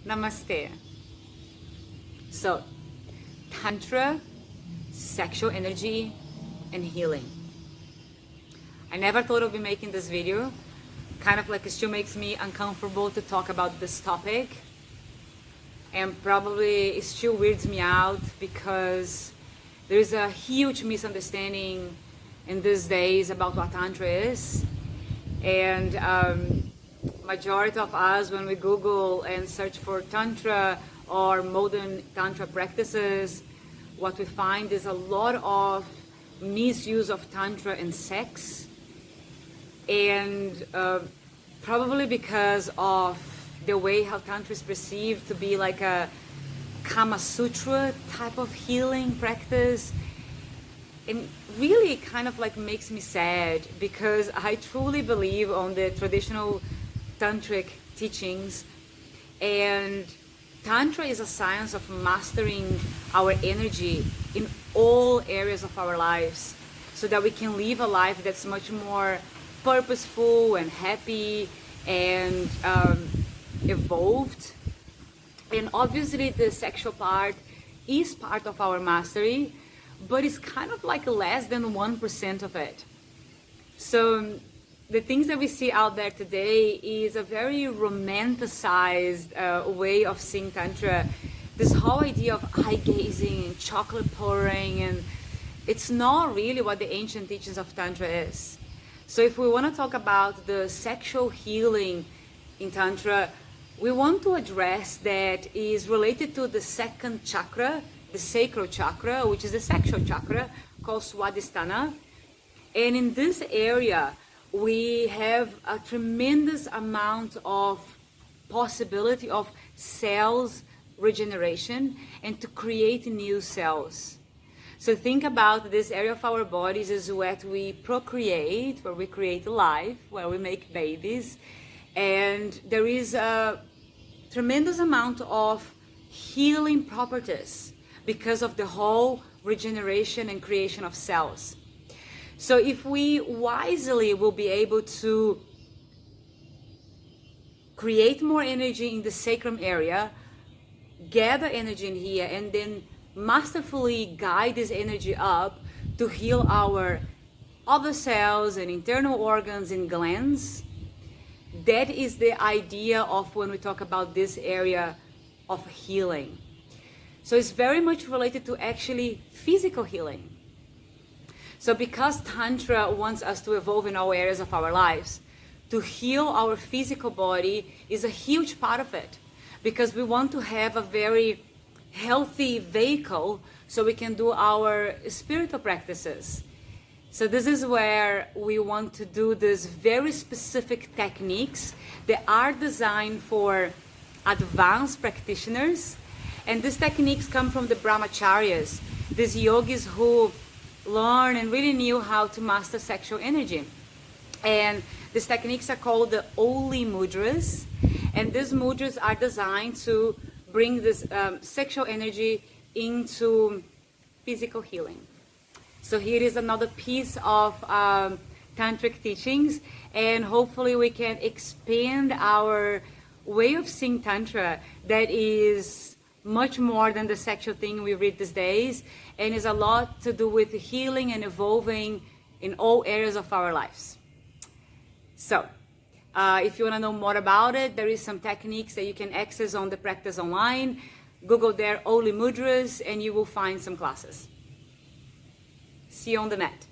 Namaste. So, Tantra, sexual energy, and healing. I never thought I'd be making this video. Kind of like it still makes me uncomfortable to talk about this topic. And probably it still weirds me out because there's a huge misunderstanding in these days about what Tantra is. And majority of us, when we Google and search for Tantra or modern Tantra practices, what we find is a lot of misuse of Tantra and sex. And probably because of the way how Tantra is perceived to be like a Kama Sutra type of healing practice. And really kind of like makes me sad because I truly believe on the traditional Tantric teachings, and Tantra is a science of mastering our energy in all areas of our lives so that we can live a life that's much more purposeful and happy and evolved. And obviously the sexual part is part of our mastery, but it's kind of like less than 1% of it. So the things that we see out there today is a very romanticized way of seeing Tantra. This whole idea of eye gazing and chocolate pouring, and it's not really what the ancient teachings of Tantra is. So if we want to talk about the sexual healing in Tantra, we want to address that is related to the second chakra, the sacral chakra, which is the sexual chakra, called Swadhisthana. And in this area, we have a tremendous amount of possibility of cells regeneration and to create new cells. So think about this area of our bodies as where we procreate, where we create life, where we make babies. And there is a tremendous amount of healing properties because of the whole regeneration and creation of cells. So if we wisely will be able to create more energy in the sacrum area, gather energy in here, and then masterfully guide this energy up to heal our other cells and internal organs and glands, that is the idea of when we talk about this area of healing. So it's very much related to actually physical healing. So because Tantra wants us to evolve in all areas of our lives, to heal our physical body is a huge part of it. Because we want to have a very healthy vehicle so we can do our spiritual practices. So this is where we want to do these very specific techniques that are designed for advanced practitioners. And these techniques come from the brahmacharyas, these yogis who learn and really knew how to master sexual energy. And these techniques are called the Oli mudras, and these mudras are designed to bring this sexual energy into physical healing. So here is another piece of Tantric teachings, and hopefully we can expand our way of seeing Tantra that is much more than the sexual thing we read these days, and is a lot to do with healing and evolving in all areas of our lives. So if you want to know more about it, there is some techniques that you can access on the Practice Online. Google there Oli Mudras and you will find some classes. See you on the mat.